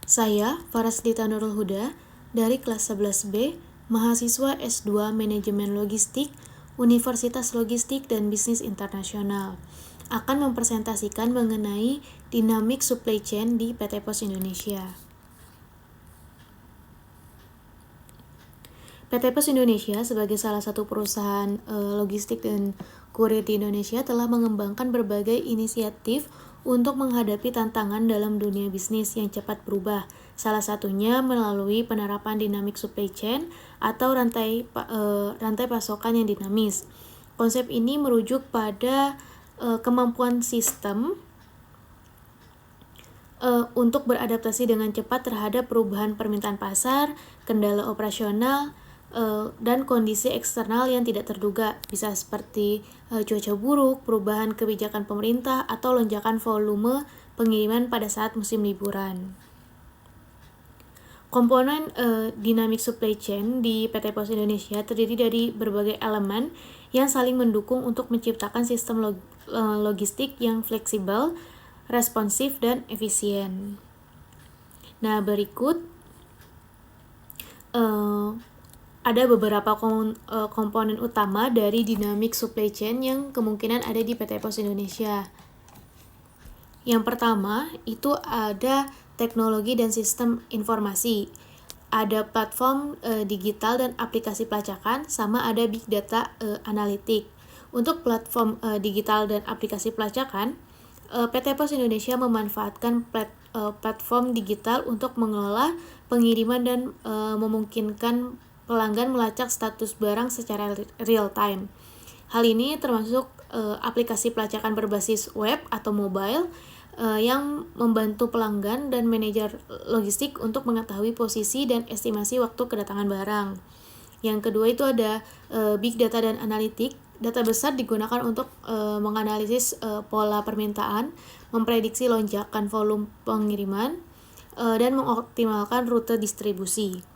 Saya, Farasdita Nurul Huda, dari kelas 11B, mahasiswa S2 Manajemen Logistik, Universitas Logistik dan Bisnis Internasional, akan mempresentasikan mengenai dinamik supply chain di PT Pos Indonesia. PT Pos Indonesia sebagai salah satu perusahaan logistik dan kurir di Indonesia telah mengembangkan berbagai inisiatif untuk menghadapi tantangan dalam dunia bisnis yang cepat berubah. Salah satunya melalui penerapan dynamic supply chain atau rantai pasokan yang dinamis. Konsep ini merujuk pada kemampuan sistem untuk beradaptasi dengan cepat terhadap perubahan permintaan pasar, kendala operasional, dan kondisi eksternal yang tidak terduga, bisa seperti cuaca buruk, perubahan kebijakan pemerintah, atau lonjakan volume pengiriman pada saat musim liburan. Komponen dynamic supply chain di PT Pos Indonesia terdiri dari berbagai elemen yang saling mendukung untuk menciptakan sistem logistik yang fleksibel, responsif, dan efisien. Nah, berikut ada beberapa komponen utama dari dynamic supply chain yang kemungkinan ada di PT Pos Indonesia. Yang pertama, itu ada teknologi dan sistem informasi. Ada platform digital dan aplikasi pelacakan, sama ada big data analitik. Untuk platform digital dan aplikasi pelacakan, PT Pos Indonesia memanfaatkan platform digital untuk mengelola pengiriman dan memungkinkan pelanggan melacak status barang secara real time. Hal ini termasuk aplikasi pelacakan berbasis web atau mobile yang membantu pelanggan dan manajer logistik untuk mengetahui posisi dan estimasi waktu kedatangan barang. Yang kedua itu ada big data dan analitik. Data besar digunakan untuk menganalisis pola permintaan, memprediksi lonjakan volume pengiriman, dan mengoptimalkan rute distribusi.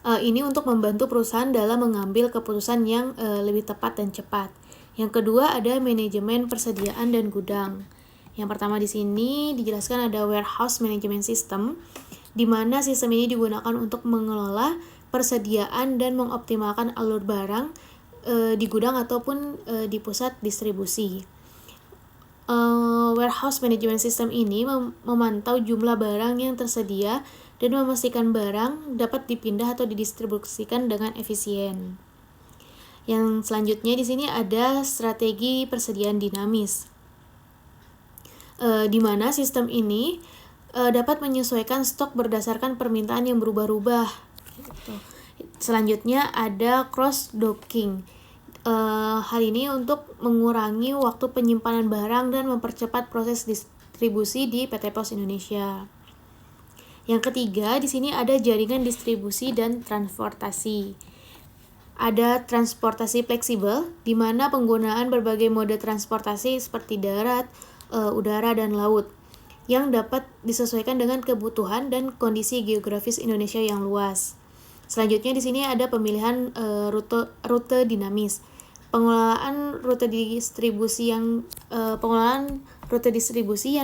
Ini untuk membantu perusahaan dalam mengambil keputusan yang lebih tepat dan cepat. Yang kedua ada manajemen persediaan dan gudang. Yang pertama di sini dijelaskan ada warehouse management system, di mana sistem ini digunakan untuk mengelola persediaan dan mengoptimalkan alur barang di gudang ataupun di pusat distribusi. Warehouse management system ini memantau jumlah barang yang tersedia dan memastikan barang dapat dipindah atau didistribusikan dengan efisien. Yang selanjutnya di sini ada strategi persediaan dinamis, di mana sistem ini dapat menyesuaikan stok berdasarkan permintaan yang berubah-ubah. Gitu. Selanjutnya ada cross docking. Hal ini untuk mengurangi waktu penyimpanan barang dan mempercepat proses distribusi di PT Pos Indonesia. Yang ketiga, di sini ada jaringan distribusi dan transportasi. Ada transportasi fleksibel, di mana penggunaan berbagai mode transportasi seperti darat, udara, dan laut, yang dapat disesuaikan dengan kebutuhan dan kondisi geografis Indonesia yang luas. Selanjutnya di sini ada pemilihan rute dinamis. Pengelolaan rute distribusi yang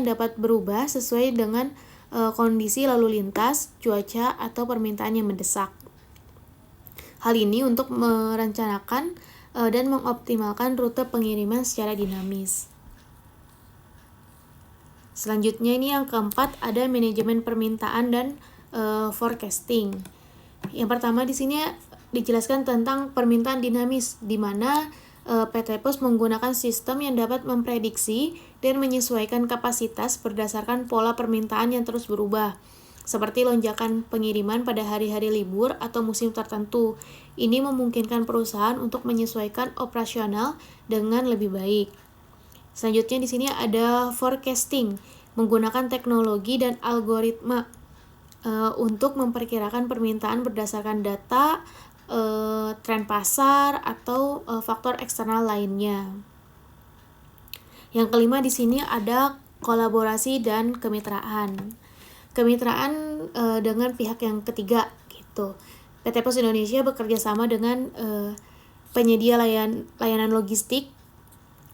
dapat berubah sesuai dengan kondisi lalu lintas, cuaca, atau permintaan yang mendesak. Hal ini untuk merencanakan dan mengoptimalkan rute pengiriman secara dinamis. Selanjutnya ini yang keempat ada manajemen permintaan dan forecasting. Yang pertama di sini dijelaskan tentang permintaan dinamis, di mana PT Pos menggunakan sistem yang dapat memprediksi dan menyesuaikan kapasitas berdasarkan pola permintaan yang terus berubah, seperti lonjakan pengiriman pada hari-hari libur atau musim tertentu. Ini memungkinkan perusahaan untuk menyesuaikan operasional dengan lebih baik. Selanjutnya di sini ada forecasting, menggunakan teknologi dan algoritma untuk memperkirakan permintaan berdasarkan data, tren pasar, atau faktor eksternal lainnya. Yang kelima di sini ada kolaborasi dan kemitraan. Kemitraan dengan pihak yang ketiga gitu. PT Pos Indonesia bekerja sama dengan penyedia layanan logistik,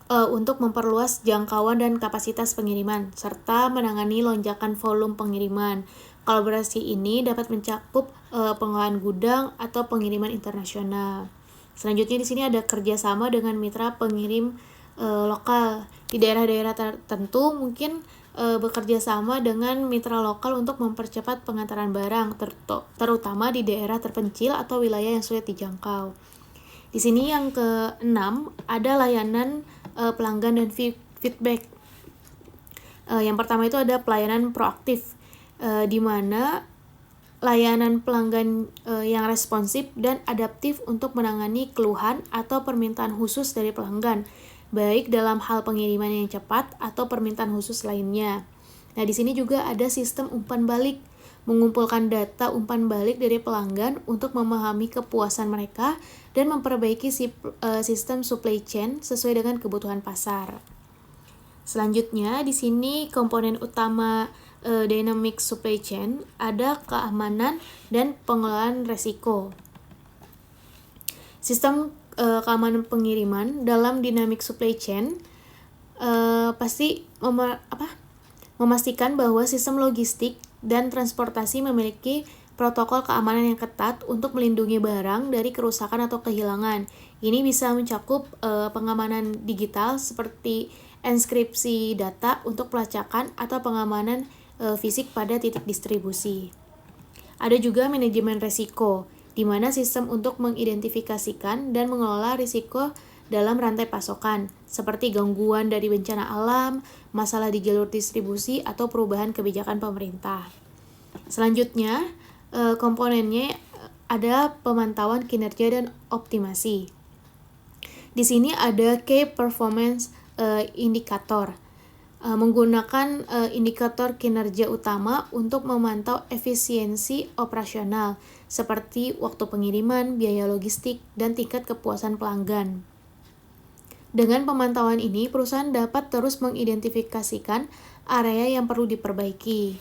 untuk memperluas jangkauan dan kapasitas pengiriman, serta menangani lonjakan volume pengiriman. Kolaborasi ini dapat mencakup pengelolaan gudang atau pengiriman internasional. Selanjutnya di sini ada kerjasama dengan mitra pengirim lokal. Di daerah-daerah tertentu mungkin bekerja sama dengan mitra lokal untuk mempercepat pengantaran barang, terutama di daerah terpencil atau wilayah yang sulit dijangkau. Di sini yang keenam ada layanan pelanggan dan feedback. Yang pertama itu ada pelayanan proaktif, di mana layanan pelanggan yang responsif dan adaptif untuk menangani keluhan atau permintaan khusus dari pelanggan, baik dalam hal pengiriman yang cepat atau permintaan khusus lainnya. Nah, di sini juga ada sistem umpan balik, mengumpulkan data umpan balik dari pelanggan untuk memahami kepuasan mereka dan memperbaiki sistem supply chain sesuai dengan kebutuhan pasar. Selanjutnya, di sini komponen utama dynamic supply chain ada keamanan dan pengelolaan resiko. Sistem keamanan pengiriman dalam dynamic supply chain pasti memastikan bahwa sistem logistik dan transportasi memiliki protokol keamanan yang ketat untuk melindungi barang dari kerusakan atau kehilangan. Ini bisa mencakup pengamanan digital seperti enskripsi data untuk pelacakan atau pengamanan fisik pada titik distribusi. Ada juga manajemen risiko, di mana sistem untuk mengidentifikasikan dan mengelola risiko dalam rantai pasokan, seperti gangguan dari bencana alam, masalah di jalur distribusi, atau perubahan kebijakan pemerintah. Selanjutnya, komponennya ada pemantauan kinerja dan optimasi. Di sini ada Key Performance Indicator, menggunakan indikator kinerja utama untuk memantau efisiensi operasional, seperti waktu pengiriman, biaya logistik, dan tingkat kepuasan pelanggan. Dengan pemantauan ini, perusahaan dapat terus mengidentifikasikan area yang perlu diperbaiki.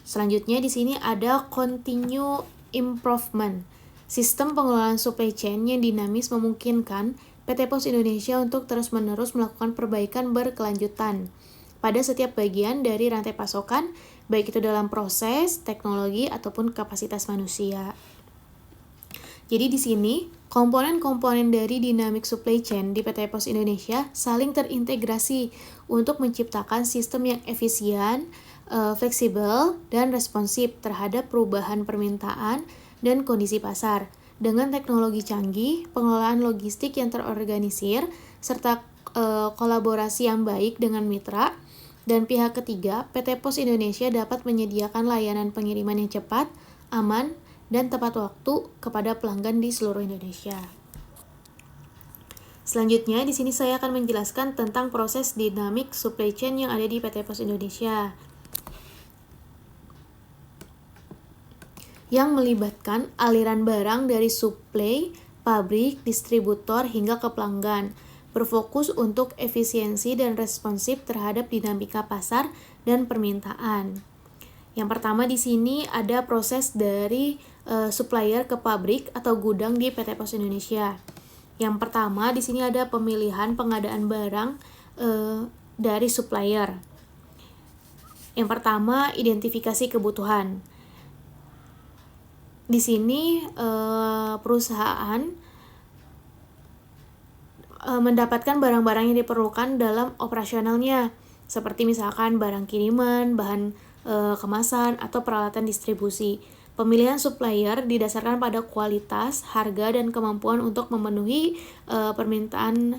Selanjutnya di sini ada continue improvement. Sistem pengelolaan supply chain yang dinamis memungkinkan PT Pos Indonesia untuk terus-menerus melakukan perbaikan berkelanjutan pada setiap bagian dari rantai pasokan, baik itu dalam proses, teknologi, ataupun kapasitas manusia. Jadi di sini, komponen-komponen dari dynamic supply chain di PT Pos Indonesia saling terintegrasi untuk menciptakan sistem yang efisien, fleksibel, dan responsif terhadap perubahan permintaan dan kondisi pasar. Dengan teknologi canggih, pengelolaan logistik yang terorganisir, serta kolaborasi yang baik dengan mitra dan pihak ketiga, PT Pos Indonesia dapat menyediakan layanan pengiriman yang cepat, aman, dan tepat waktu kepada pelanggan di seluruh Indonesia. Selanjutnya, di sini saya akan menjelaskan tentang proses dynamic supply chain yang ada di PT Pos Indonesia, yang melibatkan aliran barang dari suplai, pabrik, distributor, hingga ke pelanggan, berfokus untuk efisiensi dan responsif terhadap dinamika pasar dan permintaan. Yang pertama di sini ada proses dari supplier ke pabrik atau gudang di PT Pos Indonesia. Yang pertama di sini ada pemilihan pengadaan barang dari supplier. Yang pertama, identifikasi kebutuhan. Di sini perusahaan mendapatkan barang-barang yang diperlukan dalam operasionalnya, seperti misalkan barang kiriman, bahan kemasan, atau peralatan distribusi. Pemilihan supplier didasarkan pada kualitas, harga, dan kemampuan untuk memenuhi permintaan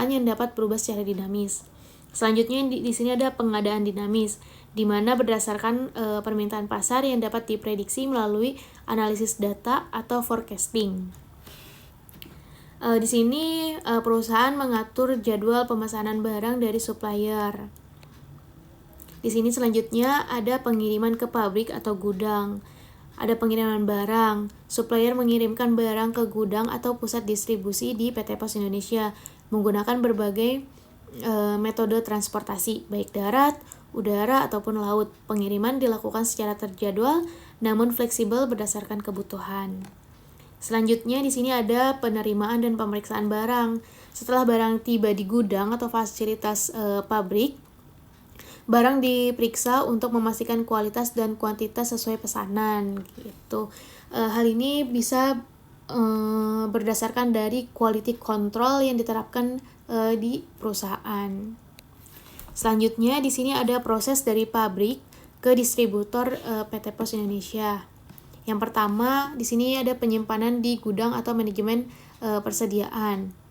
yang dapat berubah secara dinamis. Selanjutnya di sini ada pengadaan dinamis, di mana berdasarkan permintaan pasar yang dapat diprediksi melalui analisis data atau forecasting. Di sini perusahaan mengatur jadwal pemesanan barang dari supplier. Di sini selanjutnya ada pengiriman ke pabrik atau gudang. Ada pengiriman barang. Supplier mengirimkan barang ke gudang atau pusat distribusi di PT Pos Indonesia menggunakan berbagai metode transportasi, baik darat, udara, ataupun laut. Pengiriman dilakukan secara terjadwal namun fleksibel berdasarkan kebutuhan. Selanjutnya di sini ada penerimaan dan pemeriksaan barang. Setelah barang tiba di gudang atau fasilitas pabrik, barang diperiksa untuk memastikan kualitas dan kuantitas sesuai pesanan gitu. Hal ini bisa berdasarkan dari quality control yang diterapkan di perusahaan. Selanjutnya di sini ada proses dari pabrik ke distributor PT Pos Indonesia. Yang pertama di sini ada penyimpanan di gudang atau manajemen persediaan.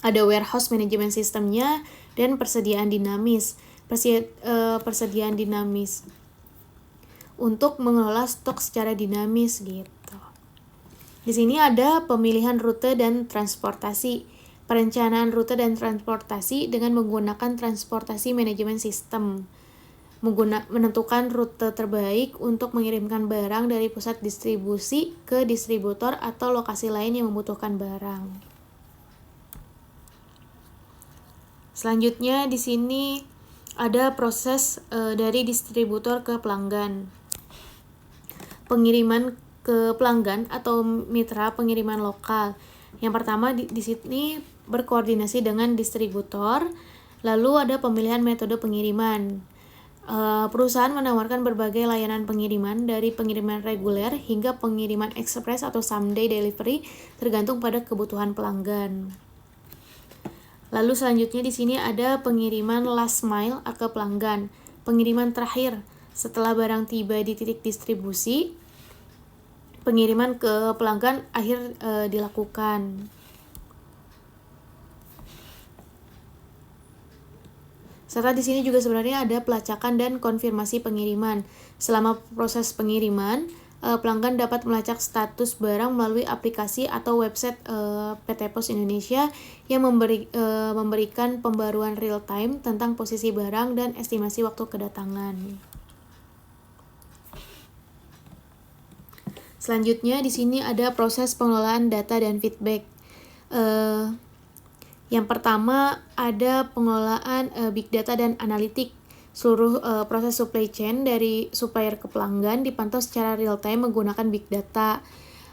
Ada warehouse management sistemnya dan persediaan dinamis. Persediaan dinamis untuk mengelola stok secara dinamis gitu. Di sini ada pemilihan rute dan transportasi. Perencanaan rute dan transportasi dengan menggunakan transportasi manajemen sistem. Menentukan rute terbaik untuk mengirimkan barang dari pusat distribusi ke distributor atau lokasi lain yang membutuhkan barang. Selanjutnya di sini ada proses dari distributor ke pelanggan. Pengiriman ke pelanggan atau mitra pengiriman lokal. Yang pertama di sini berkoordinasi dengan distributor, lalu ada pemilihan metode pengiriman. Perusahaan menawarkan berbagai layanan pengiriman dari pengiriman reguler hingga pengiriman ekspres atau same-day delivery tergantung pada kebutuhan pelanggan. Lalu selanjutnya di sini ada pengiriman last mile ke pelanggan. Pengiriman terakhir setelah barang tiba di titik distribusi, pengiriman ke pelanggan akhir dilakukan. Serta di sini juga sebenarnya ada pelacakan dan konfirmasi pengiriman. Selama proses pengiriman, pelanggan dapat melacak status barang melalui aplikasi atau website PT Pos Indonesia yang memberikan pembaruan real time tentang posisi barang dan estimasi waktu kedatangan. Selanjutnya di sini ada proses pengelolaan data dan feedback. Yang pertama ada pengelolaan big data dan analitik. Seluruh proses supply chain dari supplier ke pelanggan dipantau secara real time menggunakan big data.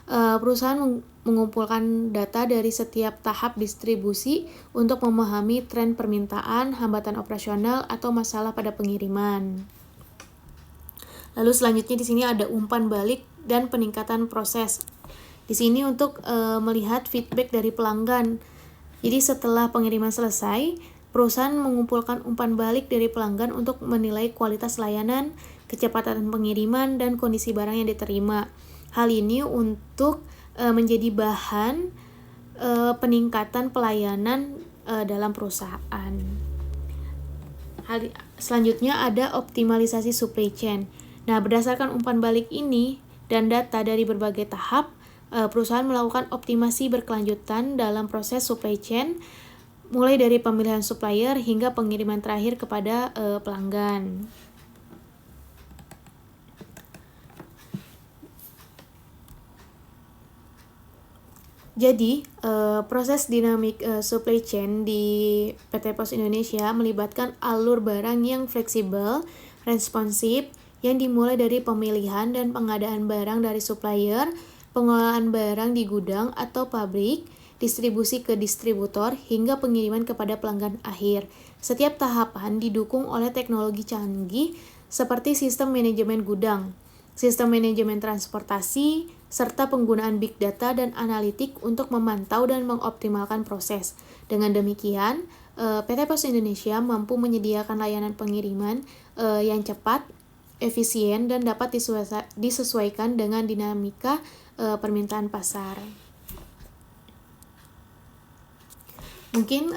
Perusahaan mengumpulkan data dari setiap tahap distribusi untuk memahami tren permintaan, hambatan operasional, atau masalah pada pengiriman. Lalu selanjutnya di sini ada umpan balik dan peningkatan proses. Di sini untuk melihat feedback dari pelanggan. Jadi setelah pengiriman selesai, perusahaan mengumpulkan umpan balik dari pelanggan untuk menilai kualitas layanan, kecepatan pengiriman, dan kondisi barang yang diterima. Hal ini untuk menjadi bahan peningkatan pelayanan dalam perusahaan. Selanjutnya ada optimalisasi supply chain. Nah, berdasarkan umpan balik ini dan data dari berbagai tahap, perusahaan melakukan optimasi berkelanjutan dalam proses supply chain, mulai dari pemilihan supplier hingga pengiriman terakhir kepada pelanggan. Jadi, proses dinamik supply chain di PT Pos Indonesia melibatkan alur barang yang fleksibel, responsif, yang dimulai dari pemilihan dan pengadaan barang dari supplier, pengelolaan barang di gudang atau pabrik, distribusi ke distributor, hingga pengiriman kepada pelanggan akhir. Setiap tahapan didukung oleh teknologi canggih seperti sistem manajemen gudang, sistem manajemen transportasi, serta penggunaan big data dan analitik untuk memantau dan mengoptimalkan proses. Dengan demikian, PT Pos Indonesia mampu menyediakan layanan pengiriman yang cepat, efisien, dan dapat disesuaikan dengan dinamika permintaan pasar. Mungkin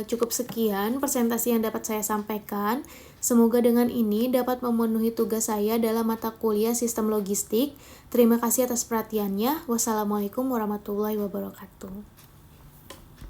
cukup sekian presentasi yang dapat saya sampaikan. Semoga dengan ini dapat memenuhi tugas saya dalam mata kuliah Sistem Logistik. Terima kasih atas perhatiannya. Wassalamualaikum warahmatullahi wabarakatuh.